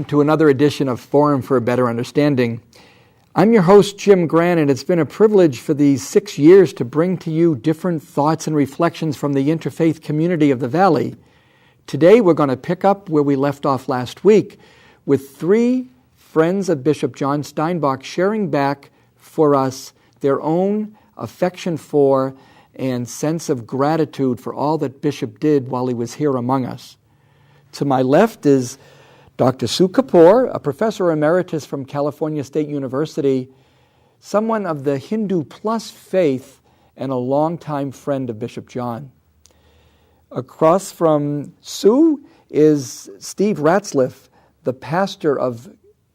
welcome to another edition of Forum for a Better Understanding. I'm your host, Jim Grant, and it's been a privilege for these 6 years to bring to you different thoughts and reflections from the interfaith community of the Valley. Today, we're going to pick up where we left off last week with 3 friends of Bishop John Steinbock sharing back for us their own affection for and sense of gratitude for all that Bishop did while he was here among us. To my left is Dr. Sue Kapoor, a professor emeritus from California State University, someone of the Hindu plus faith and a longtime friend of Bishop John. Across from Sue is Steve Ratzlaff, the pastor of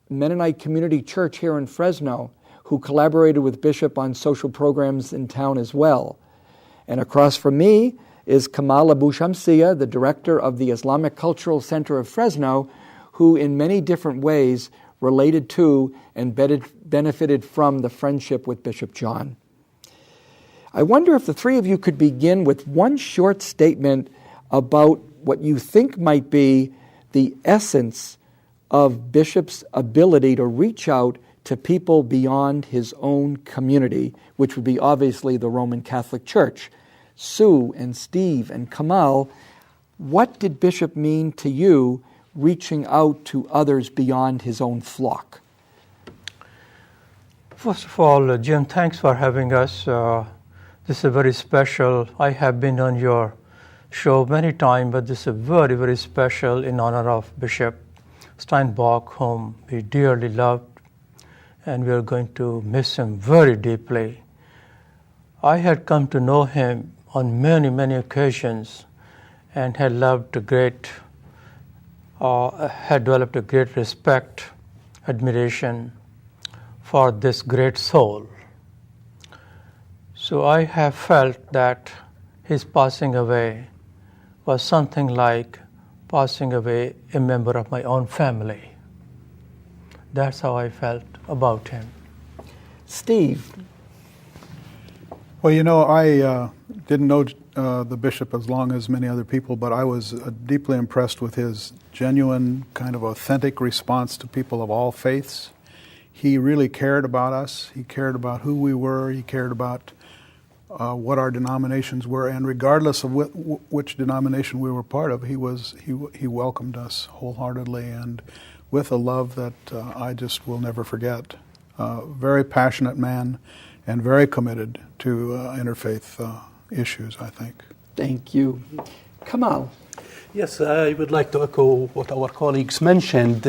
Mennonite Community Church here in Fresno, who collaborated with Bishop on social programs in town as well. And across from me is Kamal Shamsieh, the director of the Islamic Cultural Center of Fresno, who in many different ways related to and benefited from the friendship with Bishop John. I wonder if the 3 of you could begin with one short statement about what you think might be the essence of Bishop's ability to reach out to people beyond his own community, which would be obviously the Roman Catholic Church. Sue and Steve and Kamal, what did Bishop mean to you reaching out to others beyond his own flock? First of all, Jim, thanks for having us. This is very special. I have been on your show many times, but this is very, very special in honor of Bishop Steinbock, whom we dearly loved, and we are going to miss him very deeply. I had come to know him on many, many occasions and had developed a great respect, admiration for this great soul. So I have felt that his passing away was something like passing away a member of my own family. That's how I felt about him. Steve. Well, you know, I didn't know the bishop as long as many other people, but I was deeply impressed with his genuine, kind of authentic response to people of all faiths. He really cared about us. He cared about who we were. He cared about what our denominations were, and regardless of which denomination we were part of, he welcomed us wholeheartedly and with a love that I just will never forget. Very passionate man and very committed to interfaith issues, I think. Thank you. Kamal. Yes, I would like to echo what our colleagues mentioned.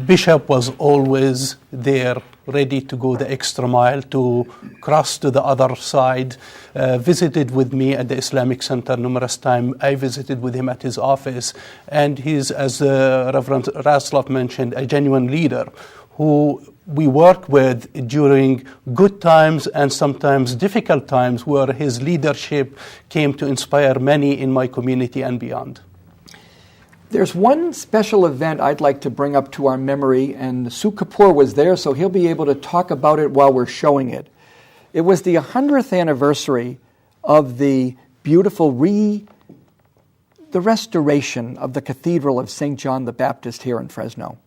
Bishop was always there, ready to go the extra mile, to cross to the other side. Visited with me at the Islamic Center numerous times. I visited with him at his office. And he's, as Reverend Ratzlaff mentioned, a genuine leader who we work with during good times and sometimes difficult times, where his leadership came to inspire many in my community and beyond. There's one special event I'd like to bring up to our memory, and Sue Kapoor was there, so he'll be able to talk about it while we're showing it. It was the 100th anniversary of the beautiful the restoration of the Cathedral of St. John the Baptist here in Fresno.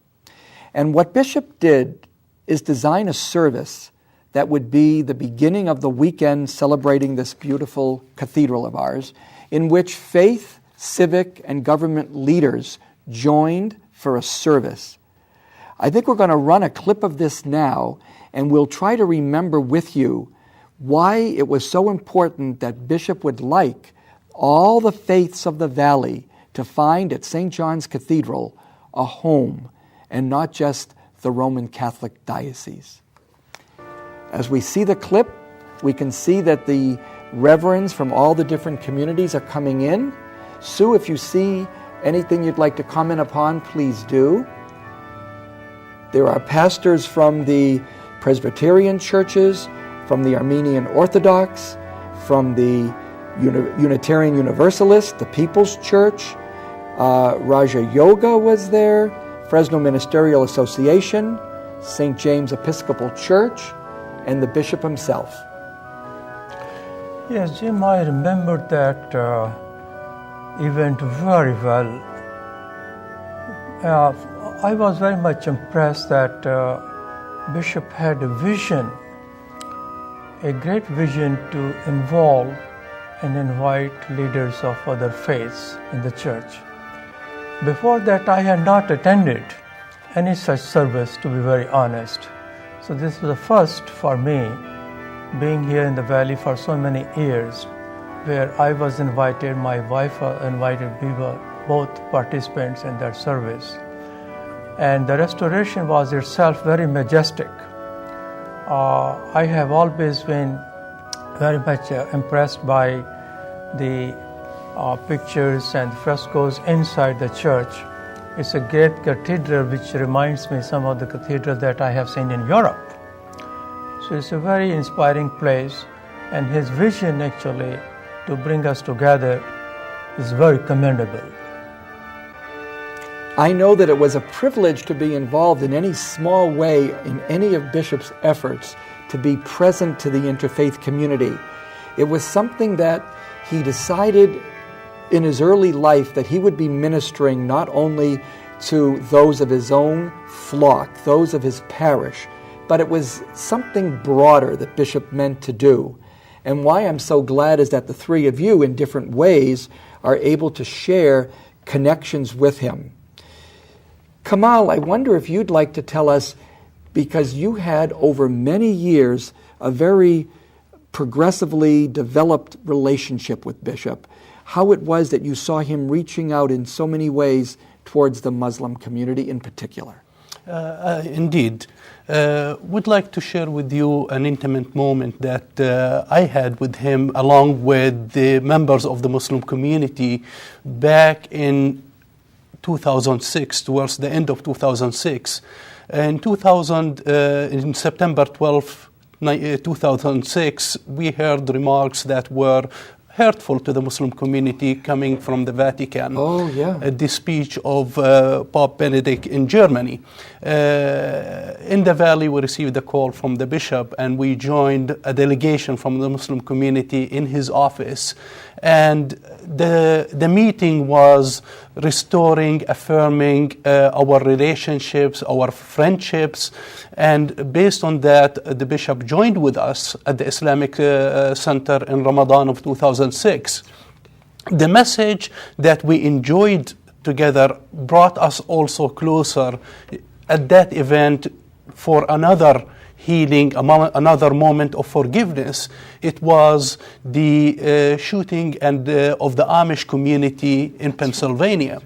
And what Bishop did is design a service that would be the beginning of the weekend celebrating this beautiful cathedral of ours, in which faith, civic, and government leaders joined for a service. I think we're going to run a clip of this now, and we'll try to remember with you why it was so important that Bishop would like all the faiths of the Valley to find at St. John's Cathedral a home, and not just the Roman Catholic diocese. As we see the clip, we can see that the reverends from all the different communities are coming in. Sue, if you see anything you'd like to comment upon, please do. There are pastors from the Presbyterian churches, from the Armenian Orthodox, from the Unitarian Universalist, the People's Church, Raja Yoga was there, Fresno Ministerial Association, St. James Episcopal Church, and the Bishop himself. Yes, Jim, I remember that event very well. I was very much impressed that Bishop had a vision, a great vision to involve and invite leaders of other faiths in the church. Before that, I had not attended any such service, to be very honest. So this was the first for me, being here in the Valley for so many years, where I was invited, my wife invited people, both participants in that service. And the restoration was itself very majestic. I have always been very much impressed by the pictures and frescoes inside the church. It's a great cathedral which reminds me some of the cathedrals that I have seen in Europe. So it's a very inspiring place, and his vision actually to bring us together is very commendable. I know that it was a privilege to be involved in any small way in any of Bishop's efforts to be present to the interfaith community. It was something that he decided in his early life that he would be ministering not only to those of his own flock, those of his parish, but it was something broader that Bishop meant to do. And why I'm so glad is that the three of you in different ways are able to share connections with him. Kamal, I wonder if you'd like to tell us, because you had over many years a very progressively developed relationship with Bishop, how it was that you saw him reaching out in so many ways towards the Muslim community in particular. Indeed. Would like to share with you an intimate moment that I had with him along with the members of the Muslim community back in 2006, towards the end of 2006. In September 12, 2006, we heard remarks that were hurtful to the Muslim community coming from the Vatican. Oh, yeah. The speech of Pope Benedict in Germany. In the Valley, we received a call from the bishop, and we joined a delegation from the Muslim community in his office. And the meeting was restoring, affirming our relationships, our friendships, and based on that, the bishop joined with us at the Islamic Center in Ramadan of 2006. The message that we enjoyed together brought us also closer at that event for another healing, another moment of forgiveness. It was the shooting of the Amish community in Pennsylvania.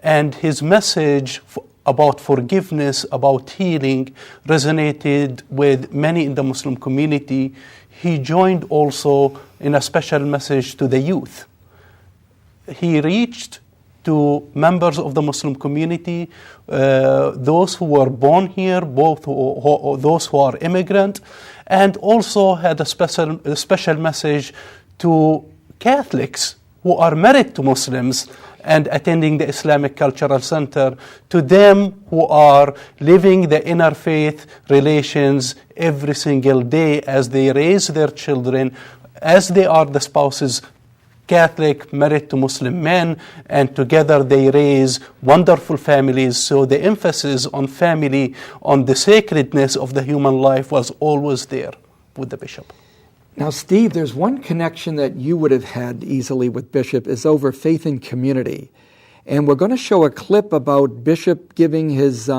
And his message about forgiveness, about healing, resonated with many in the Muslim community. He joined also in a special message to the youth. He reached to members of the Muslim community, those who were born here, those who are immigrant, and also had a special message to Catholics who are married to Muslims and attending the Islamic Cultural Center, to them who are living the interfaith relations every single day as they raise their children, as they are the spouses Catholic, married to Muslim men, and together they raise wonderful families. So the emphasis on family, on the sacredness of the human life was always there with the bishop. Now, Steve, there's one connection that you would have had easily with Bishop is over faith and community. And we're going to show a clip about Bishop giving his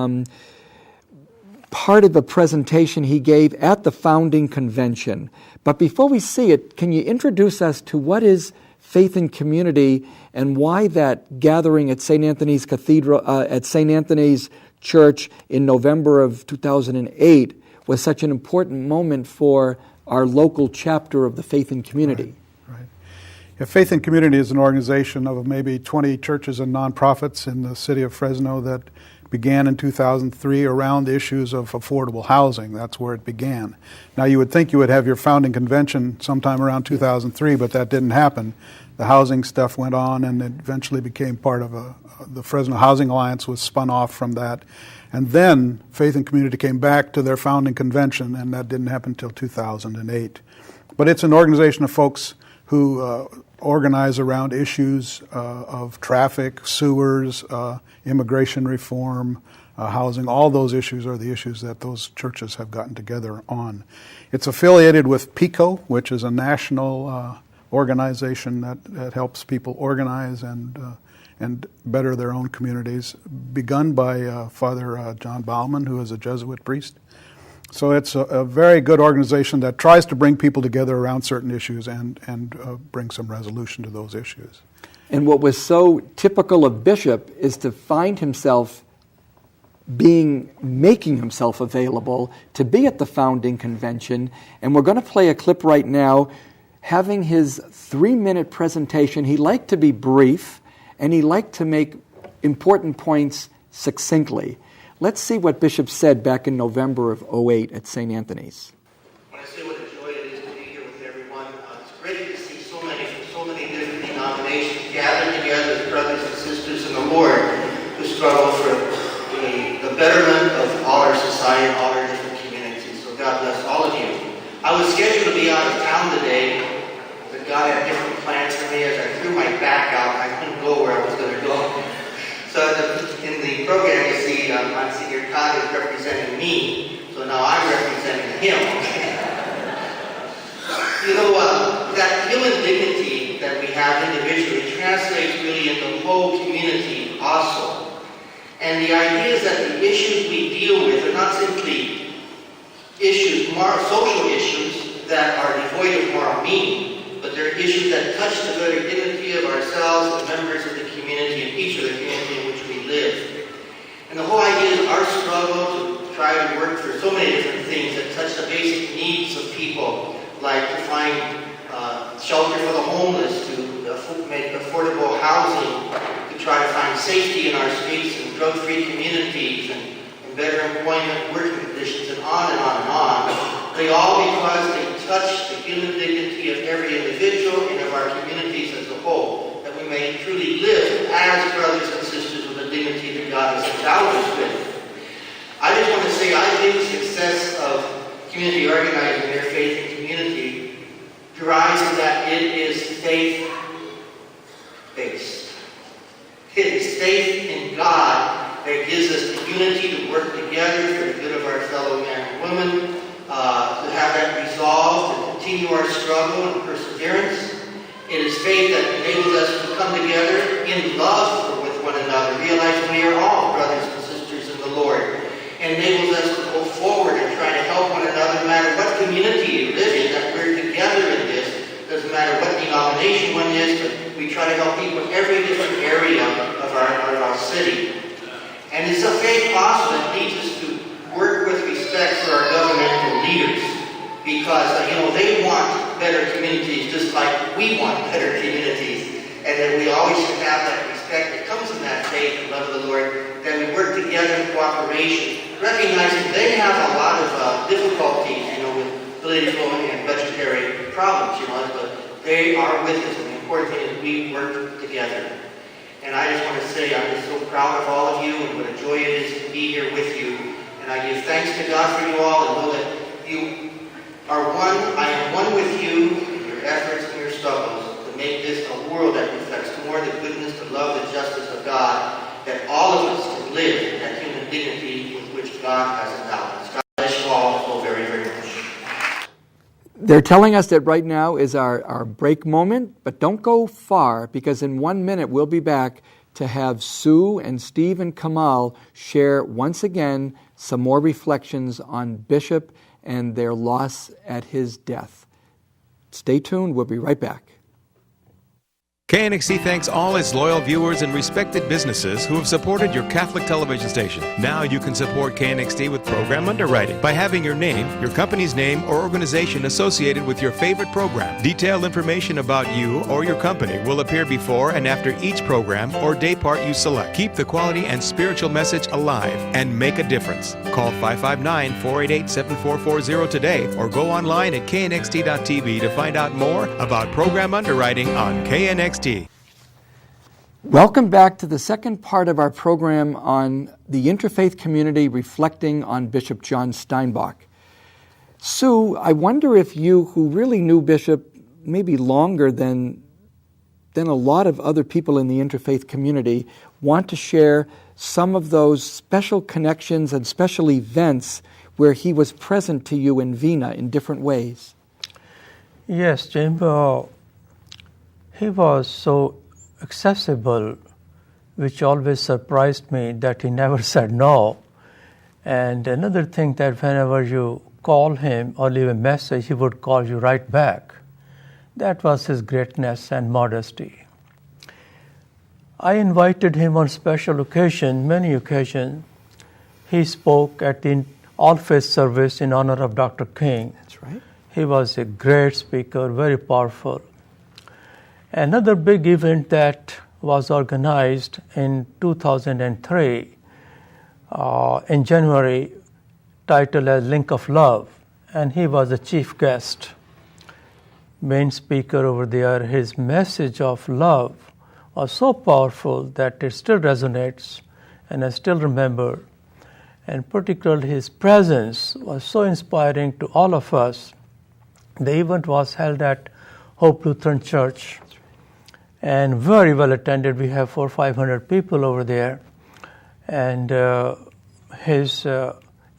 part of a presentation he gave at the founding convention. But before we see it, can you introduce us to what is faith and community and why that gathering at St. Anthony's Cathedral, at St. Anthony's Church in November of 2008 was such an important moment for our local chapter of the Faith and Community. Right. Yeah, Faith and Community is an organization of maybe 20 churches and nonprofits in the city of Fresno that began in 2003 around issues of affordable housing. That's where it began. Now, you would think you would have your founding convention sometime around 2003, but that didn't happen. The housing stuff went on, and it eventually became part of the Fresno Housing Alliance was spun off from that. And then Faith and Community came back to their founding convention, and that didn't happen until 2008. But it's an organization of folks who organize around issues of traffic, sewers, immigration reform, housing. All those issues are the issues that those churches have gotten together on. It's affiliated with PICO, which is a national organization that helps people organize and better their own communities, begun by Father John Bauman, who is a Jesuit priest. So it's a very good organization that tries to bring people together around certain issues and bring some resolution to those issues. And what was so typical of Bishop is to find himself making himself available to be at the founding convention. And we're going to play a clip right now, having his 3-minute presentation. He liked to be brief, and he liked to make important points succinctly. Let's see what Bishop said back in November of 2008 at St. Anthony's. When I say what a joy it is to be here with everyone, it's great to see so many different denominations gathered together as brothers and sisters in the Lord who struggle for the betterment of all our society and all our different communities. So God bless all of you. I was scheduled to be out of town today, but God had different plans for me. As I threw my back out, I couldn't go where I was going to go. So in the program, you see, Monsignor Todd is representing me, so now I'm representing him. That human dignity that we have individually translates really into the whole community also. And the idea is that the issues we deal with are not simply social issues that are devoid of moral meaning, but they're issues that touch the very dignity of ourselves as members of the community and each of the community in which we live. And the whole idea is our struggle to try to work for so many different things that touch the basic needs of people, like to find shelter for the homeless, to make affordable housing, to try to find safety in our streets and drug-free communities and better employment, working conditions, and on and on and on. They all because they touch the human dignity of every individual and of our communities as a whole, that we may truly live as brothers and sisters with the dignity that God has endowed us with. I just want to say I think the success of community organizing, their faith and community, derives in that it is faith-based. It is faith in God that gives us the unity to work together for the good of our fellow men and women, to have that resolve to continue our struggle and perseverance. It is faith that enables us to come together in love with one another, realizing we are all brothers and sisters in the Lord, and enables us to go forward and try to help one another no matter what community you live in, that we're together in this. Doesn't matter what denomination one is, but we try to help people in every different area of our city. And it's a faith also that leads us to work with respect for our governmental leaders, because they want better communities just like we want better communities, and that we always should have that respect that comes from that faith and love of the Lord, that we work together in cooperation, recognizing they have a lot of difficulties, with political and budgetary problems, but they are with us, and the important thing is we work together. And I just want to say I'm just so proud of all of you and what a joy it is to be here with you. And I give thanks to God for you all and know that you are one. I am one with you in your efforts and your struggles to make this a world that reflects more the goodness, the love, the justice of God, that all of us can live in that human dignity with which God has endowed us. God bless you all so very, very much. They're telling us that right now is our break moment, but don't go far, because in 1 minute we'll be back to have Sue and Steve and Kamal share once again some more reflections on Bishop and their loss at his death. Stay tuned, we'll be right back. KNXT thanks all its loyal viewers and respected businesses who have supported your Catholic television station. Now you can support KNXT with program underwriting by having your name, your company's name, or organization associated with your favorite program. Detailed information about you or your company will appear before and after each program or day part you select. Keep the quality and spiritual message alive and make a difference. Call 559-488-7440 today or go online at knxt.tv to find out more about program underwriting on KNXT. Welcome back to the second part of our program on the Interfaith community reflecting on Bishop John Steinbock. Sue, I wonder if you, who really knew Bishop maybe longer than a lot of other people in the Interfaith community, want to share some of those special connections and special events where he was present to you in Vienna in different ways? Yes, Jim. He was so accessible, which always surprised me that he never said no. And another thing, that whenever you call him or leave a message, he would call you right back. That was his greatness and modesty. I invited him on special occasion, many occasions. He spoke at the all-faith service in honor of Dr. King. That's right. He was a great speaker, very powerful. Another big event that was organized in 2003 in January, titled as Link of Love, and he was the chief guest, main speaker over there. His message of love was so powerful that it still resonates, and I still remember. And particularly his presence was so inspiring to all of us. The event was held at Hope Lutheran Church, and very well attended. We have 400 or 500 people over there, and his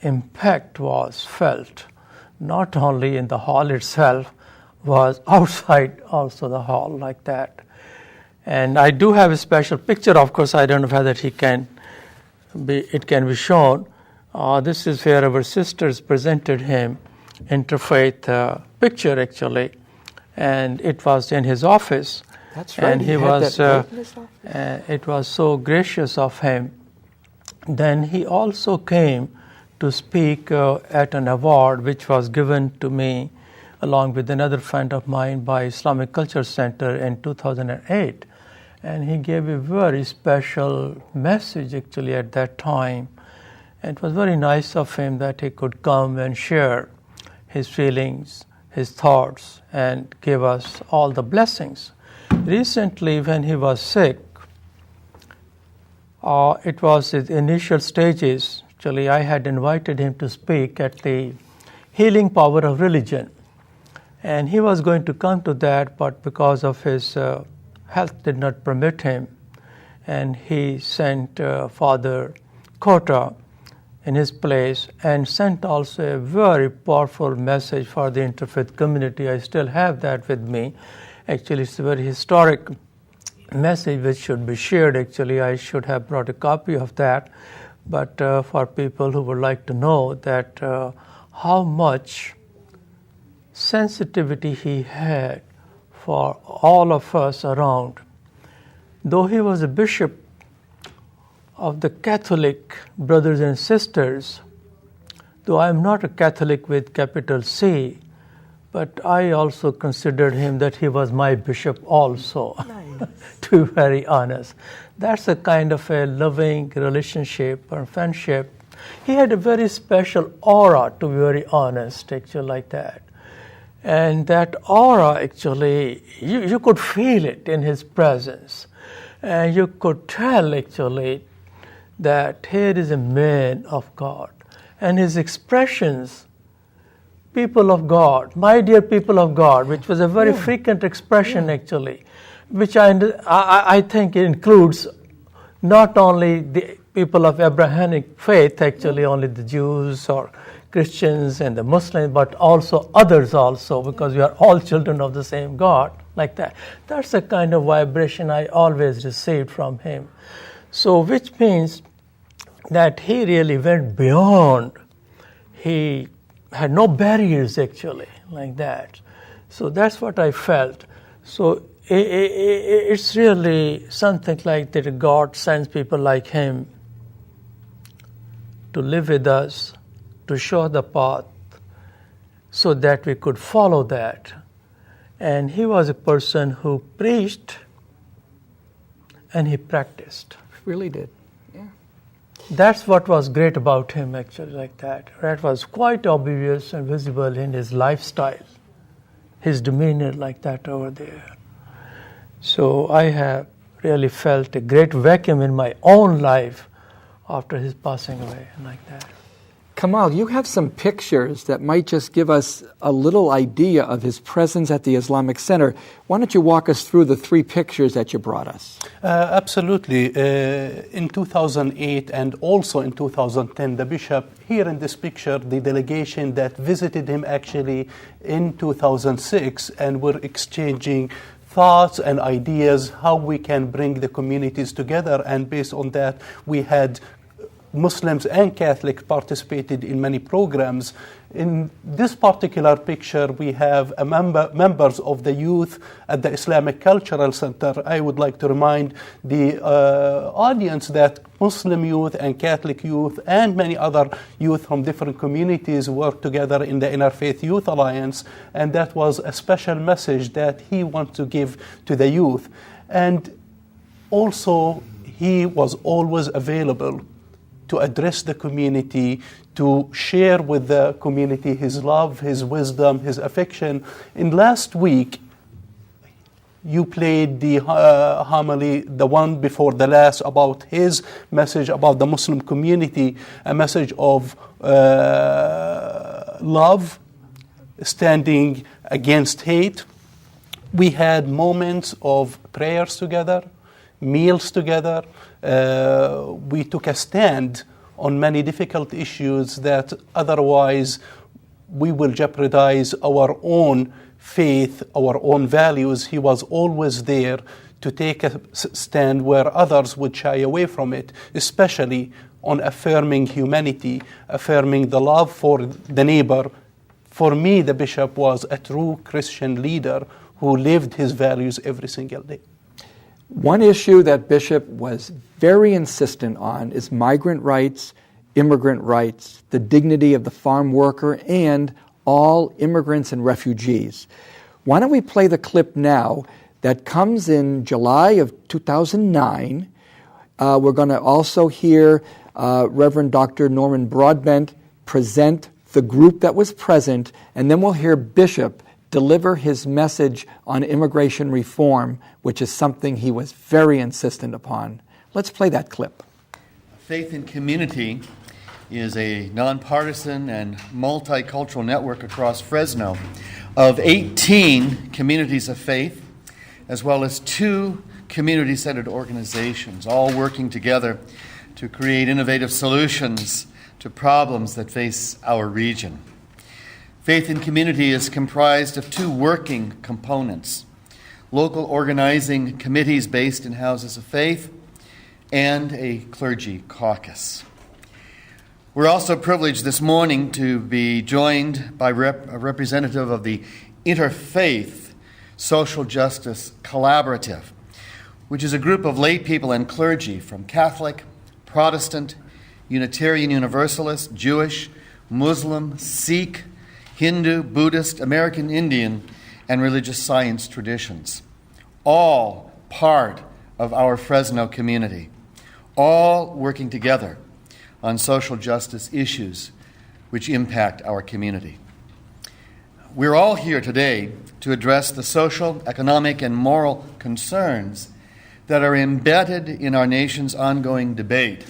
impact was felt not only in the hall itself, was outside also the hall, like that. And I do have a special picture. Of course, I don't know whether it can be shown. This is where our sisters presented him, Interfaith picture actually, and it was in his office. That's right. And he was. It was so gracious of him. Then he also came to speak at an award which was given to me along with another friend of mine by Islamic Culture Center in 2008. And he gave a very special message actually at that time. And it was very nice of him that he could come and share his feelings, his thoughts, and give us all the blessings. Recently, when he was sick, it was his initial stages. Actually, I had invited him to speak at the healing power of religion. And he was going to come to that, but because of his health did not permit him. And he sent Father Kota in his place and sent also a very powerful message for the interfaith community. I still have that with me. Actually, it's a very historic message which should be shared. Actually, I should have brought a copy of that. But for people who would like to know that how much sensitivity he had for all of us around. Though he was a bishop of the Catholic brothers and sisters, though I am not a Catholic with capital C, but I also considered him that he was my bishop also, nice. To be very honest. That's a kind of a loving relationship or friendship. He had a very special aura, to be very honest, actually, like that. And that aura, actually, you could feel it in his presence. And you could tell, actually, that here is a man of God. And his expressions, people of God, my dear people of God, which was a very frequent expression, actually, which I think includes not only the people of Abrahamic faith, actually, only the Jews or Christians and the Muslims, but also others also, because we are all children of the same God, like that. That's the kind of vibration I always received from him. So, which means that he really went beyond. He had no barriers, actually, like that. So that's what I felt. So it's really something like that God sends people like him to live with us, to show the path, so that we could follow that. And he was a person who preached and he practiced. Really did. Yeah. That's what was great about him, actually, like that. That was quite obvious and visible in his lifestyle, his demeanor, like that over there. So I have really felt a great vacuum in my own life after his passing away, like that. Kamal, you have some pictures that might just give us a little idea of his presence at the Islamic Center. Why don't you walk us through the 3 pictures that you brought us? Absolutely. In 2008 and also in 2010, the bishop, here in this picture, the delegation that visited him actually in 2006, and were exchanging thoughts and ideas how we can bring the communities together. And based on that, we had Muslims and Catholics participated in many programs. In this particular picture, we have members of the youth at the Islamic Cultural Center. I would like to remind the audience that Muslim youth and Catholic youth and many other youth from different communities work together in the Interfaith Youth Alliance, and that was a special message that he wanted to give to the youth. And also, he was always available to address the community, to share with the community his love, his wisdom, his affection. In last week, you played the homily, the one before the last, about his message about the Muslim community, a message of love, standing against hate. We had moments of prayers together, meals together. We took a stand on many difficult issues that otherwise we will jeopardize our own faith, our own values. He was always there to take a stand where others would shy away from it, especially on affirming humanity, affirming the love for the neighbor. For me, the bishop was a true Christian leader who lived his values every single day. One issue that Bishop was very insistent on is migrant rights, immigrant rights, the dignity of the farm worker, and all immigrants and refugees. Why don't we play the clip now that comes in July of 2009. We're going to also hear Reverend Dr. Norman Broadbent present the group that was present, and then we'll hear Bishop deliver his message on immigration reform, which is something he was very insistent upon. Let's play that clip. Faith in Community is a nonpartisan and multicultural network across Fresno of 18 communities of faith, as well as 2 community-centered organizations, all working together to create innovative solutions to problems that face our region. Faith in Community is comprised of 2 working components: local organizing committees based in houses of faith and a clergy caucus. We're also privileged this morning to be joined by a representative of the Interfaith Social Justice Collaborative, which is a group of lay people and clergy from Catholic, Protestant, Unitarian Universalist, Jewish, Muslim, Sikh, Hindu, Buddhist, American Indian, and religious science traditions, all part of our Fresno community, all working together on social justice issues which impact our community. We're all here today to address the social, economic, and moral concerns that are embedded in our nation's ongoing debate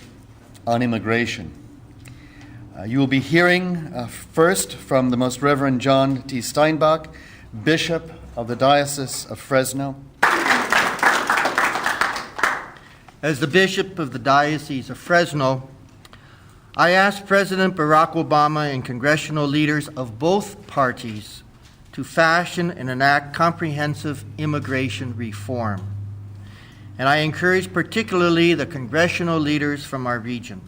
on immigration. You will be hearing first from the Most Reverend John T. Steinbock, Bishop of the Diocese of Fresno. As the Bishop of the Diocese of Fresno, I asked President Barack Obama and congressional leaders of both parties to fashion and enact comprehensive immigration reform. And I encouraged particularly the congressional leaders from our region.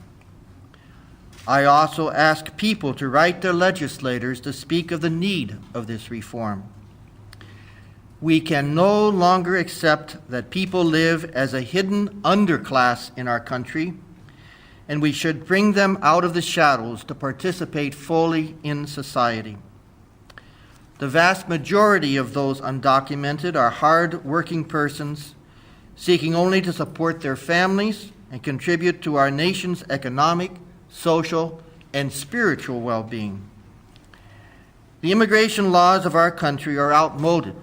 I also asked people to write their legislators to speak of the need of this reform. We can no longer accept that people live as a hidden underclass in our country, and we should bring them out of the shadows to participate fully in society. The vast majority of those undocumented are hard-working persons seeking only to support their families and contribute to our nation's economic, social, and spiritual well-being. The immigration laws of our country are outmoded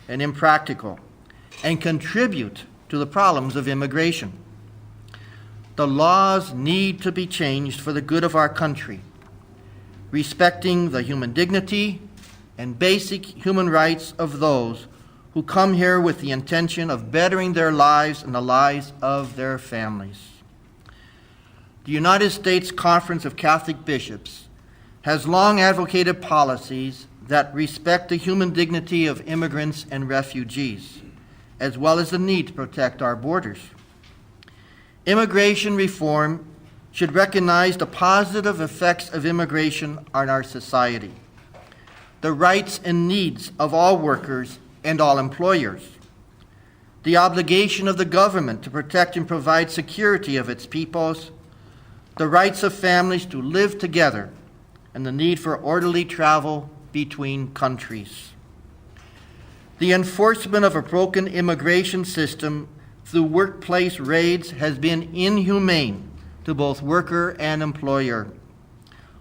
and impractical and contribute to the problems of immigration. The laws need to be changed for the good of our country respecting the human dignity and basic human rights of those who come here with the intention of bettering their lives and the lives of their families. The United States Conference of Catholic Bishops has long advocated policies that respect the human dignity of immigrants and refugees, as well as the need to protect our borders. Immigration reform should recognize the positive effects of immigration on our society, the rights and needs of all workers and all employers, the obligation of the government to protect and provide security of its peoples, the rights of families to live together, and the need for orderly travel between countries. The enforcement of a broken immigration system through workplace raids has been inhumane to both worker and employer,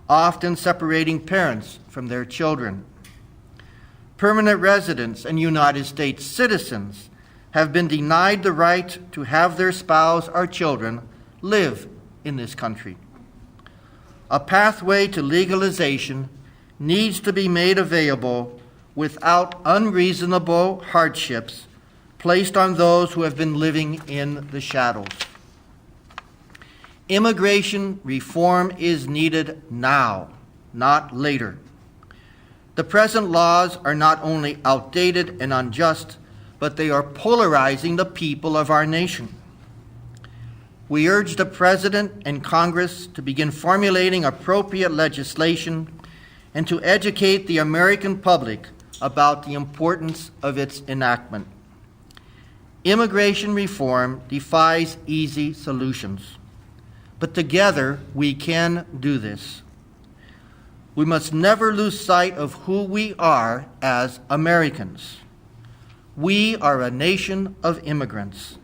often separating parents from their children. Permanent residents and United States citizens have been denied the right to have their spouse or children live in this country. A pathway to legalization needs to be made available without unreasonable hardships placed on those who have been living in the shadows. Immigration reform is needed now, not later. The present laws are not only outdated and unjust, but they are polarizing the people of our nation. We urge the President and Congress to begin formulating appropriate legislation and to educate the American public about the importance of its enactment. Immigration reform defies easy solutions, but together we can do this. We must never lose sight of who we are as Americans. We are a nation of immigrants,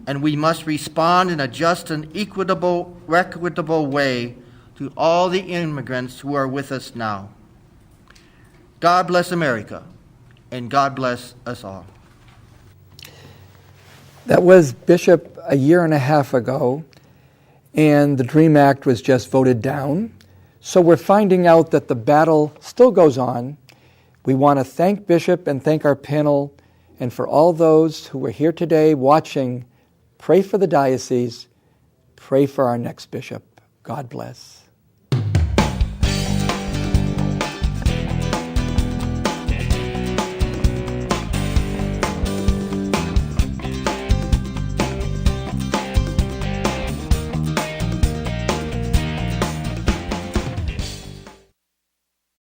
and we must respond in a just and equitable way to all the immigrants who are with us now. God bless America, and God bless us all. That was Bishop a year and a half ago, and the DREAM Act was just voted down. So we're finding out that the battle still goes on. We want to thank Bishop and thank our panel, and for all those who are here today watching, pray for the diocese, pray for our next bishop. God bless.